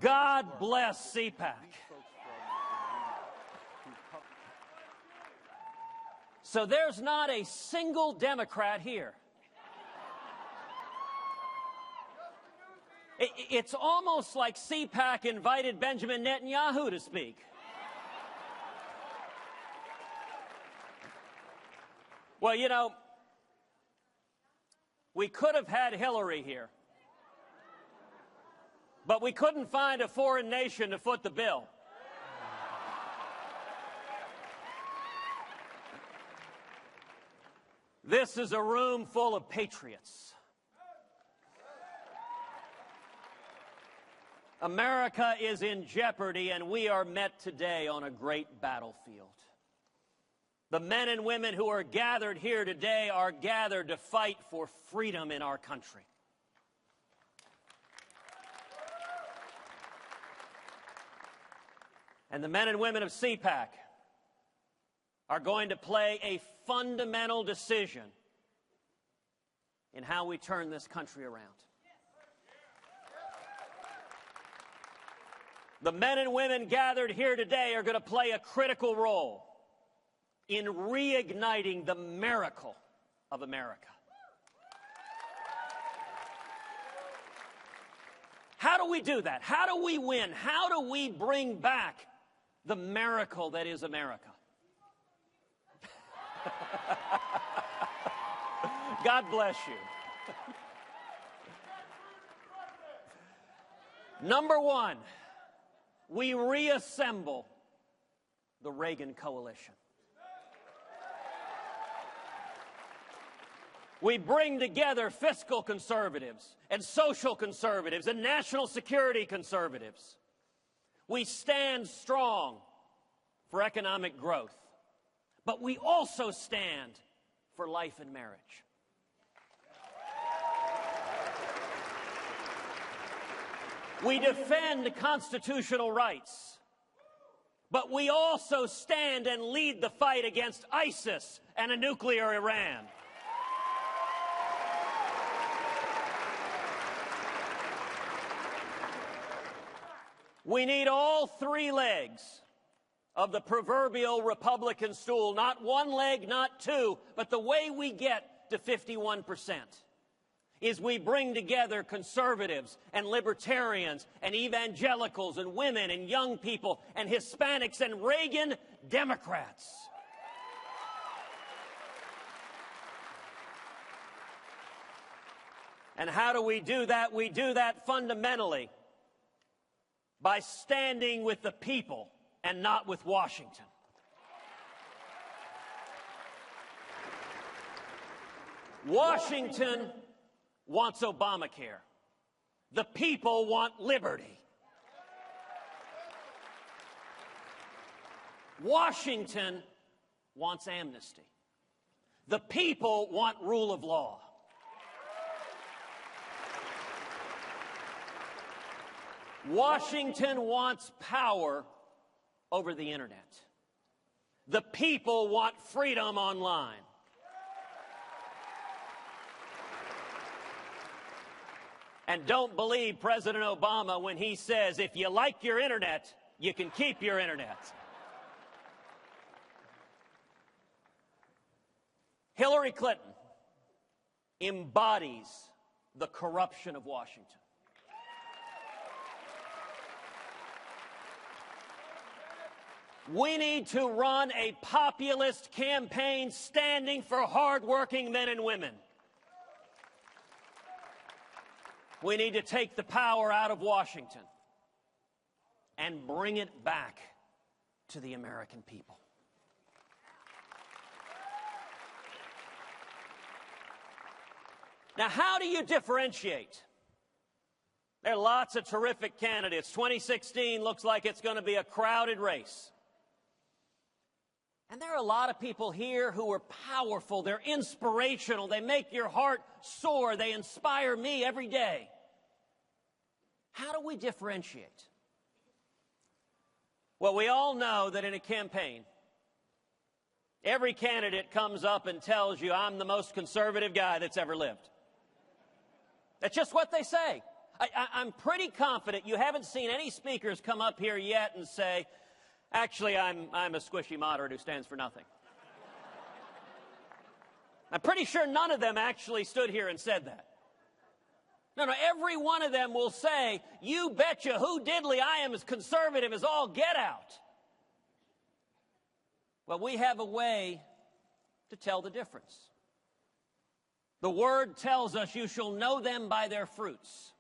God bless CPAC. So there's not a single Democrat here. It's almost like CPAC invited Benjamin Netanyahu to speak. Well, you know, we could have had Hillary here, but we couldn't find a foreign nation to foot the bill. This is a room full of patriots. America is in jeopardy, and we are met today on a great battlefield. The men and women who are gathered here today are gathered to fight for freedom in our country. And the men and women of CPAC are going to play a fundamental decision in how we turn this country around. The men and women gathered here today are going to play a critical role in reigniting the miracle of America. How do we do that? How do we win? How do we bring back the miracle that is America? God bless you. Number one, we reassemble the Reagan coalition. We bring together fiscal conservatives and social conservatives and national security conservatives. We stand strong for economic growth, but we also stand for life and marriage. We defend constitutional rights, but we also stand and lead the fight against ISIS and a nuclear Iran. We need all three legs of the proverbial Republican stool, not one leg, not two, but the way we get to 51% is we bring together conservatives and libertarians and evangelicals and women and young people and Hispanics and Reagan Democrats. And how do we do that? We do that fundamentally by standing with the people and not with Washington. Washington wants Obamacare. The people want liberty. Washington wants amnesty. The people want rule of law. Washington wants power over the internet. The people want freedom online. And don't believe President Obama when he says, if you like your internet, you can keep your internet. Hillary Clinton embodies the corruption of Washington. We need to run a populist campaign standing for hardworking men and women. We need to take the power out of Washington and bring it back to the American people. Now, how do you differentiate? There are lots of terrific candidates. 2016 looks like it's going to be a crowded race. And there are a lot of people here who are powerful. They're inspirational. They make your heart soar. They inspire me every day. How do we differentiate? Well, we all know that in a campaign, every candidate comes up and tells you, I'm the most conservative guy that's ever lived. That's just what they say. I'm pretty confident you haven't seen any speakers come up here yet and say, actually, I'm a squishy moderate who stands for nothing. I'm pretty sure none of them actually stood here and said that. No, every one of them will say, you betcha who diddly, I am as conservative as all get out. Well, we have a way to tell the difference. The Word tells us you shall know them by their fruits.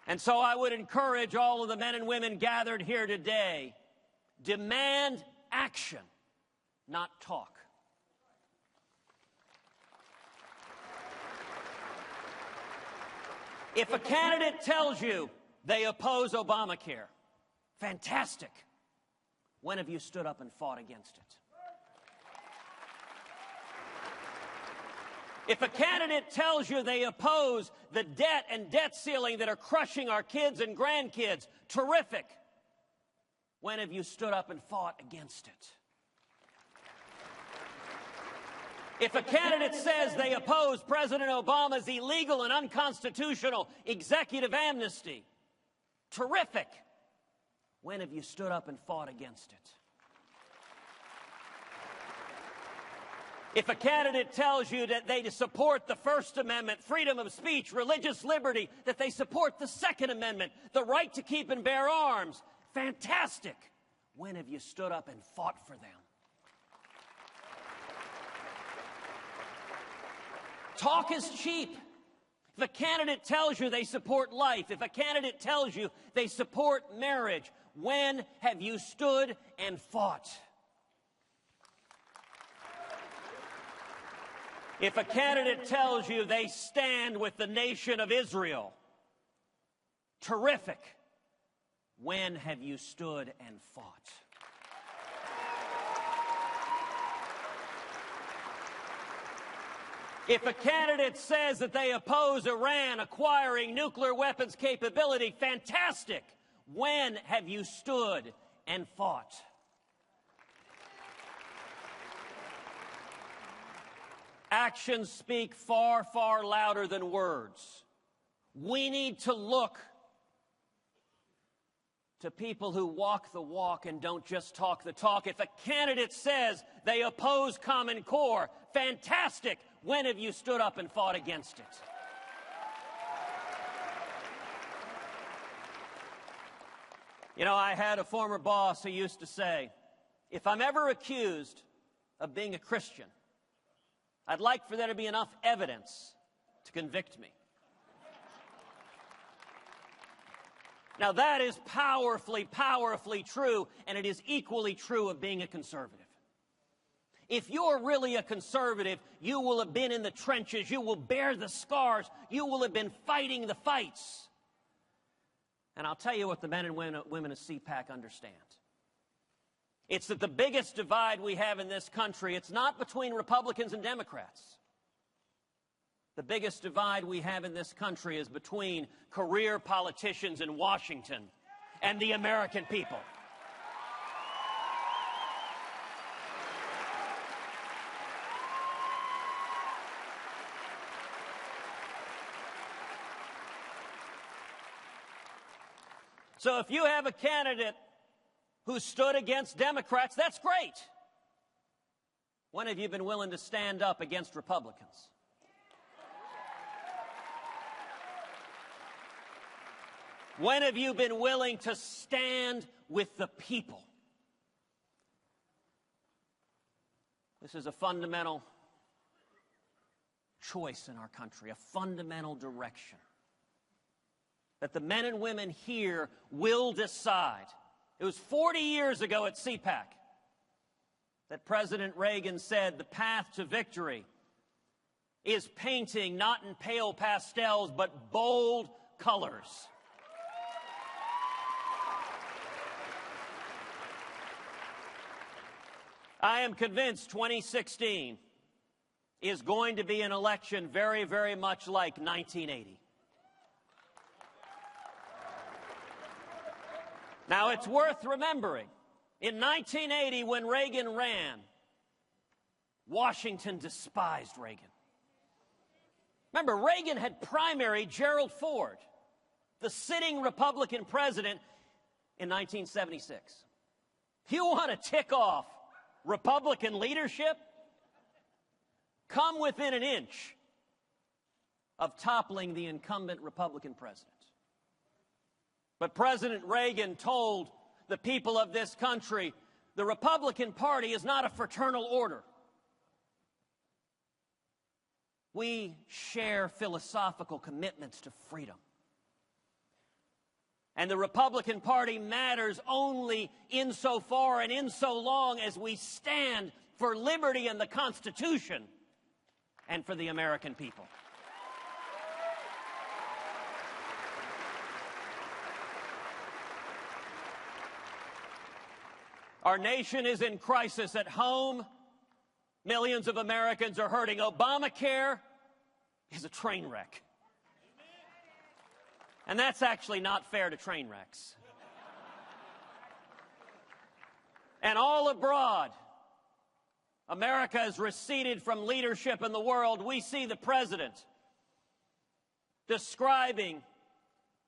And so I would encourage all of the men and women gathered here today, demand action, not talk. If a candidate tells you they oppose Obamacare, fantastic. When have you stood up and fought against it? If a candidate tells you they oppose the debt and debt ceiling that are crushing our kids and grandkids, terrific. When have you stood up and fought against it? If a candidate says they oppose President Obama's illegal and unconstitutional executive amnesty, terrific. When have you stood up and fought against it? If a candidate tells you that they support the First Amendment, freedom of speech, religious liberty, that they support the Second Amendment, the right to keep and bear arms, fantastic. When have you stood up and fought for them? Talk is cheap. If a candidate tells you they support life, if a candidate tells you they support marriage, when have you stood and fought? If a candidate tells you they stand with the nation of Israel, terrific. When have you stood and fought? If a candidate says that they oppose Iran acquiring nuclear weapons capability, fantastic. When have you stood and fought? Actions speak far, far louder than words. We need to look to people who walk the walk and don't just talk the talk. If a candidate says they oppose Common Core, fantastic. When have you stood up and fought against it? You know, I had a former boss who used to say, if I'm ever accused of being a Christian, I'd like for there to be enough evidence to convict me. Now, that is powerfully, powerfully true, and it is equally true of being a conservative. If you're really a conservative, you will have been in the trenches, you will bear the scars, you will have been fighting the fights. And I'll tell you what the men and women of CPAC understand. It's that the biggest divide we have in this country, it's not between Republicans and Democrats. The biggest divide we have in this country is between career politicians in Washington and the American people. So if you have a candidate who stood against Democrats, that's great. When have you been willing to stand up against Republicans? When have you been willing to stand with the people? This is a fundamental choice in our country, a fundamental direction that the men and women here will decide. It was 40 years ago at CPAC that President Reagan said the path to victory is painting not in pale pastels but bold colors. I am convinced 2016 is going to be an election very, very much like 1980. Now, it's worth remembering, in 1980, when Reagan ran, Washington despised Reagan. Remember, Reagan had primaried Gerald Ford, the sitting Republican president, in 1976. You want to tick off Republican leadership? Come within an inch of toppling the incumbent Republican president. But President Reagan told the people of this country, the Republican Party is not a fraternal order. We share philosophical commitments to freedom. And the Republican Party matters only insofar and in so long as we stand for liberty and the Constitution and for the American people. Our nation is in crisis at home. Millions of Americans are hurting. Obamacare is a train wreck. And that's actually not fair to train wrecks. And all abroad, America has receded from leadership in the world. We see the president describing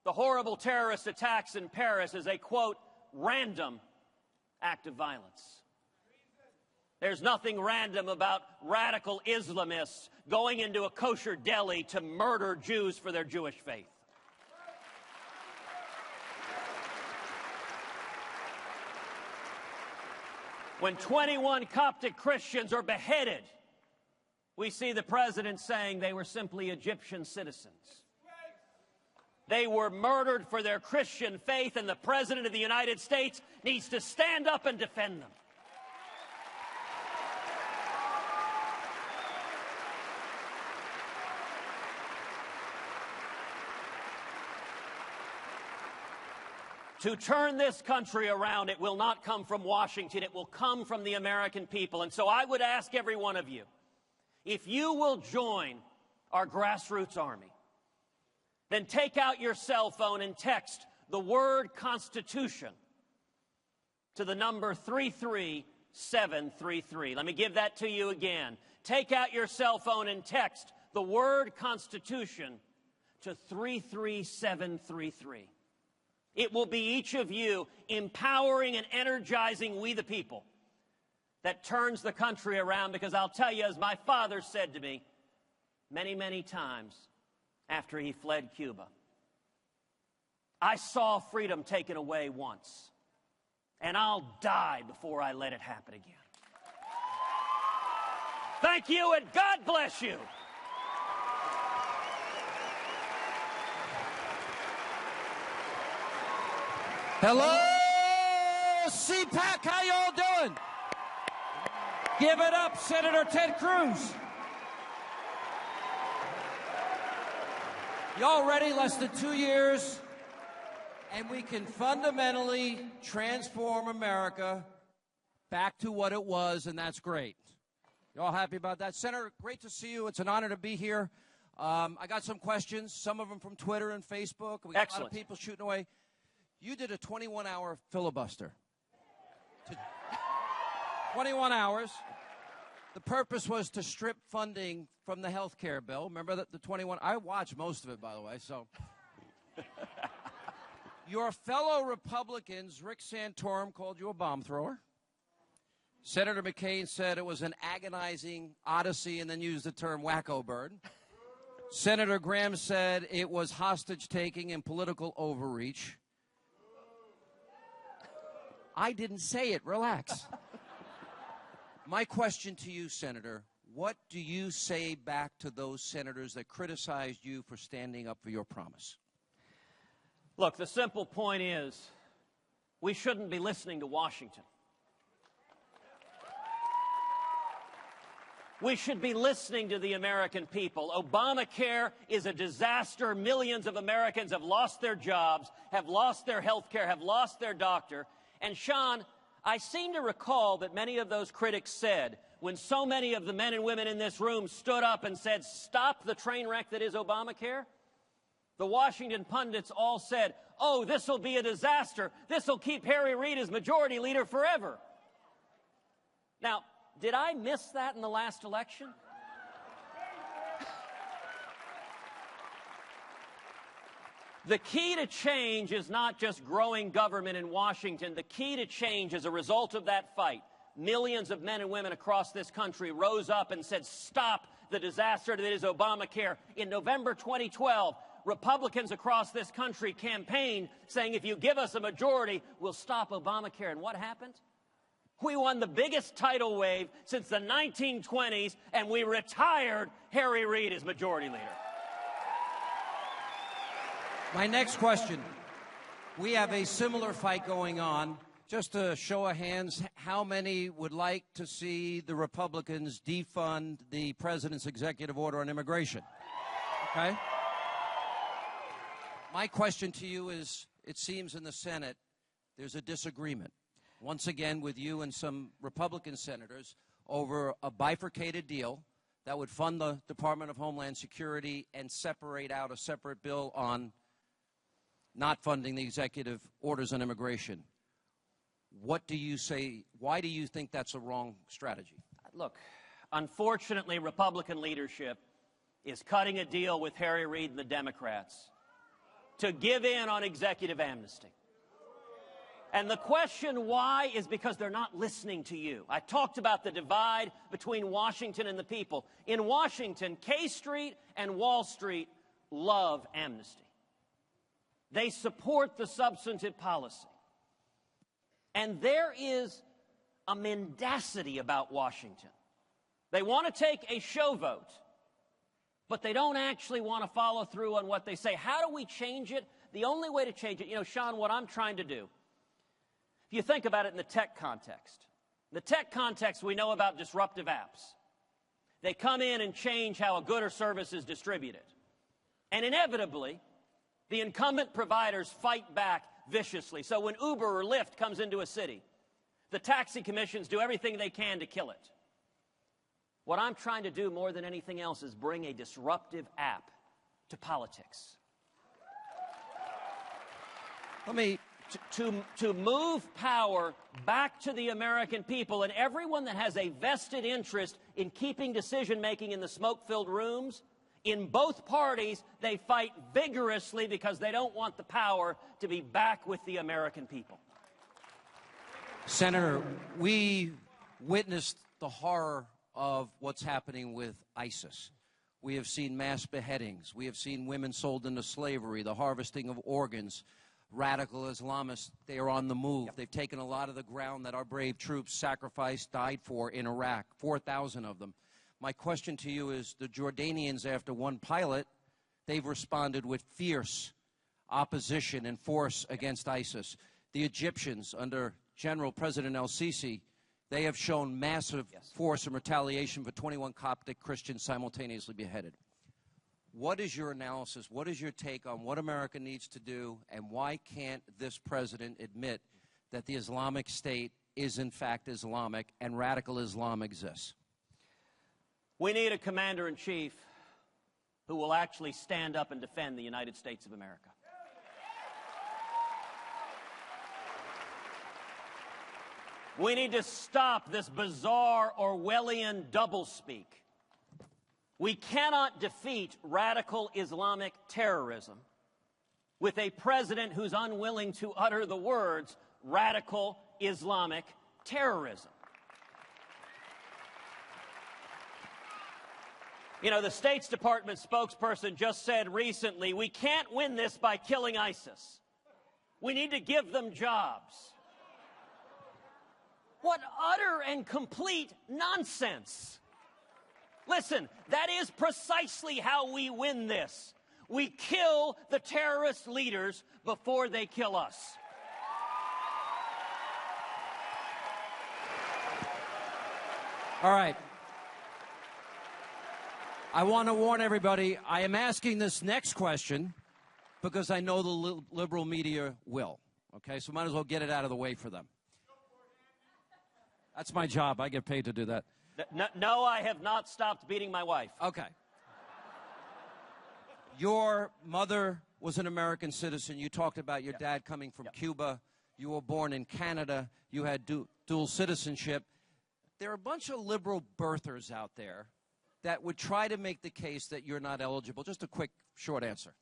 the horrible terrorist attacks in Paris as a, quote, random act of violence. There's nothing random about radical Islamists going into a kosher deli to murder Jews for their Jewish faith. When 21 Coptic Christians are beheaded, we see the president saying they were simply Egyptian citizens. They were murdered for their Christian faith, and the President of the United States needs to stand up and defend them. To turn this country around, it will not come from Washington. It will come from the American people. And so I would ask every one of you, if you will join our grassroots army, then take out your cell phone and text the word Constitution to the number 33733. Let me give that to you again. Take out your cell phone and text the word Constitution to 33733. It will be each of you empowering and energizing we the people that turns the country around, because I'll tell you, as my father said to me many, many times after he fled Cuba, I saw freedom taken away once, and I'll die before I let it happen again. Thank you, and God bless you. Hello, CPAC, how y'all doing? Give it up, Senator Ted Cruz. Y'all ready? Less than 2 years, and we can fundamentally transform America back to what it was, and that's great. Y'all happy about that? Senator, great to see you. It's an honor to be here. I got some questions, some of them from Twitter and Facebook. We got a lot of people shooting away. You did a 21-hour filibuster. 21 hours. The purpose was to strip funding from the health care bill. Remember that the 21? I watched most of it, by the way. So, your fellow Republicans, Rick Santorum, called you a bomb thrower. Senator McCain said it was an agonizing odyssey and then used the term wacko bird. Senator Graham said it was hostage-taking and political overreach. I didn't say it. Relax. My question to you, Senator, what do you say back to those senators that criticized you for standing up for your promise? Look, the simple point is we shouldn't be listening to Washington. We should be listening to the American people. Obamacare is a disaster. Millions of Americans have lost their jobs, have lost their health care, have lost their doctor. And Sean, I seem to recall that many of those critics said, when so many of the men and women in this room stood up and said, stop the train wreck that is Obamacare, the Washington pundits all said, oh, this will be a disaster. This will keep Harry Reid as majority leader forever. Now, did I miss that in the last election? The key to change is not just growing government in Washington. The key to change as a result of that fight, millions of men and women across this country rose up and said, stop the disaster that is Obamacare. In November 2012, Republicans across this country campaigned saying, if you give us a majority, we'll stop Obamacare. And what happened? We won the biggest tidal wave since the 1920s, and we retired Harry Reid as majority leader. My next question. We have a similar fight going on. Just a show of hands, how many would like to see the Republicans defund the president's executive order on immigration? Okay. My question to you is, it seems in the Senate there's a disagreement, once again with you and some Republican senators, over a bifurcated deal that would fund the Department of Homeland Security and separate out a separate bill on not funding the executive orders on immigration. What do you say? Why do you think that's a wrong strategy? Look, unfortunately, Republican leadership is cutting a deal with Harry Reid and the Democrats to give in on executive amnesty. And the question why is because they're not listening to you. I talked about the divide between Washington and the people. In Washington, K Street and Wall Street love amnesty. They support the substantive policy. And there is a mendacity about Washington. They want to take a show vote, but they don't actually want to follow through on what they say. How do we change it? The only way to change it, you know, Sean, what I'm trying to do, if you think about it in the tech context, we know about disruptive apps. They come in and change how a good or service is distributed. And inevitably, the incumbent providers fight back viciously. So when Uber or Lyft comes into a city, the taxi commissions do everything they can to kill it. What I'm trying to do more than anything else is bring a disruptive app to politics. To move power back to the American people, and everyone that has a vested interest in keeping decision-making in the smoke-filled rooms. In both parties, they fight vigorously because they don't want the power to be back with the American people. Senator, we witnessed the horror of what's happening with ISIS. We have seen mass beheadings. We have seen women sold into slavery, the harvesting of organs. Radical Islamists, they are on the move. Yep. They've taken a lot of the ground that our brave troops sacrificed, died for in Iraq, 4,000 of them. My question to you is, the Jordanians, after one pilot, they've responded with fierce opposition and force against ISIS. The Egyptians, under General President el-Sisi, they have shown massive force and retaliation for 21 Coptic Christians simultaneously beheaded. What is your analysis? What is your take on what America needs to do, and why can't this president admit that the Islamic State is in fact Islamic and radical Islam exists? We need a commander-in-chief who will actually stand up and defend the United States of America. We need to stop this bizarre Orwellian doublespeak. We cannot defeat radical Islamic terrorism with a president who's unwilling to utter the words radical Islamic terrorism. You know, the State Department spokesperson just said recently, we can't win this by killing ISIS. We need to give them jobs. What utter and complete nonsense. Listen, that is precisely how we win this. We kill the terrorist leaders before they kill us. All right. I want to warn everybody, I am asking this next question because I know the liberal media will. Okay, so might as well get it out of the way for them. That's my job. I get paid to do that. No, I have not stopped beating my wife. Okay. Your mother was an American citizen. You talked about your dad coming from Cuba. You were born in Canada. You had dual citizenship. there are a bunch of liberal birthers out there that would try to make the case that you're not eligible. Just a quick, short answer.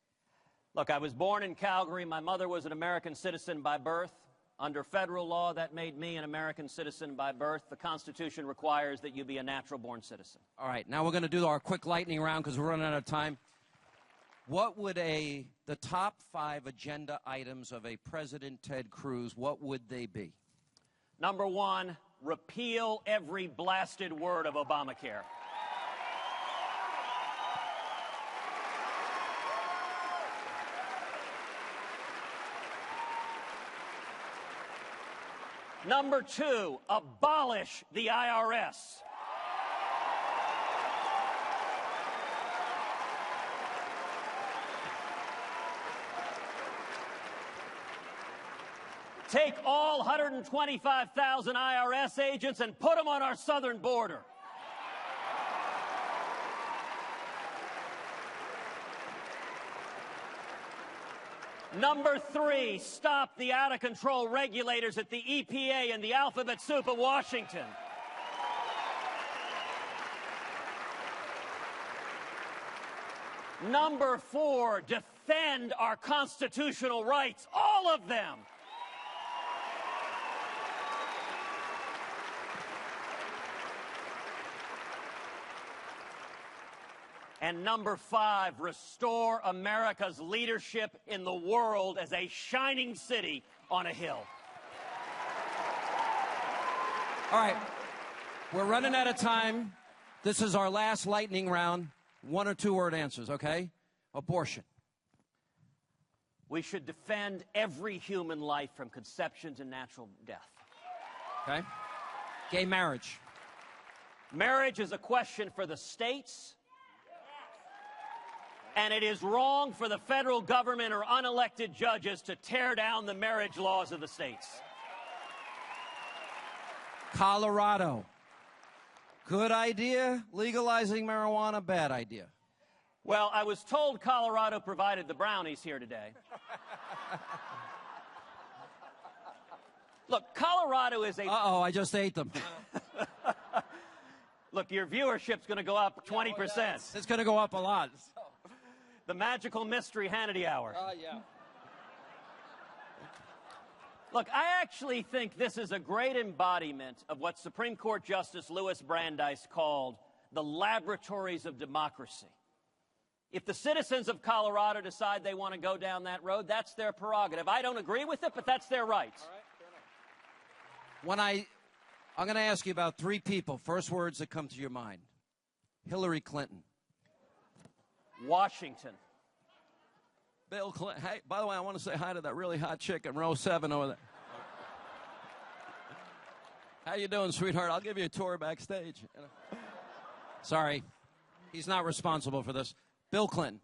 Look, I was born in Calgary. My mother was an American citizen by birth. Under federal law, that made me an American citizen by birth. The Constitution requires that you be a natural-born citizen. All right, now we're going to do our quick lightning round because we're running out of time. What would the top 5 agenda items of a President Ted Cruz, what would they be? Number 1, repeal every blasted word of Obamacare. Number 2, abolish the IRS. Take all 125,000 IRS agents and put them on our southern border. Number 3, stop the out-of-control regulators at the EPA and the alphabet soup of Washington. Number 4, defend our constitutional rights, all of them. And number 5, restore America's leadership in the world as a shining city on a hill. All right, we're running out of time. This is our last lightning round. 1 or 2 word answers, okay? Abortion. We should defend every human life from conception to natural death. Okay. Gay marriage. Marriage is a question for the states. And it is wrong for the federal government or unelected judges to tear down the marriage laws of the states. Colorado. Good idea. Legalizing marijuana, bad idea. Well, I was told Colorado provided the brownies here today. Look, Colorado is a... Uh-oh, I just ate them. Look, your viewership's going to go up 20%. It's going to go up a lot. The magical mystery Hannity hour. Yeah. Look, I actually think this is a great embodiment of what Supreme Court Justice Louis Brandeis called the laboratories of democracy. If the citizens of Colorado decide they want to go down that road, that's their prerogative. I don't agree with it, but that's their right. All right, fair enough. I'm going to ask you about 3 people. First words that come to your mind. Hillary Clinton. Washington. Bill Clinton. Hey, by the way, I want to say hi to that really hot chick in row 7 over there. How you doing, sweetheart? I'll give you a tour backstage. Sorry. He's not responsible for this. Bill Clinton.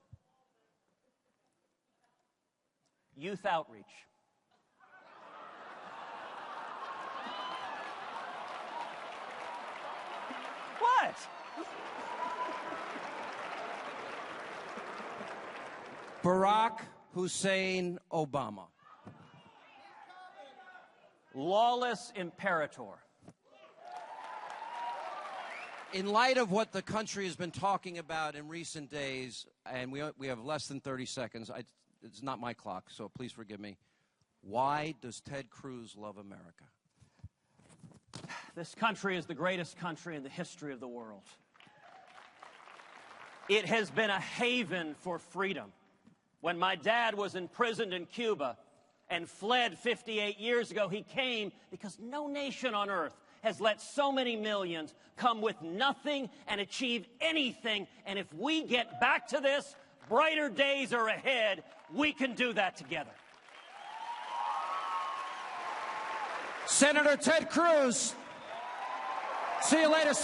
Youth outreach. What? Barack Hussein Obama. Lawless imperator. In light of what the country has been talking about in recent days, and we have less than 30 seconds, it's not my clock, so please forgive me. Why does Ted Cruz love America? This country is the greatest country in the history of the world. It has been a haven for freedom. When my dad was imprisoned in Cuba and fled 58 years ago, he came because no nation on earth has let so many millions come with nothing and achieve anything. And if we get back to this, brighter days are ahead. We can do that together. Senator Ted Cruz. See you later.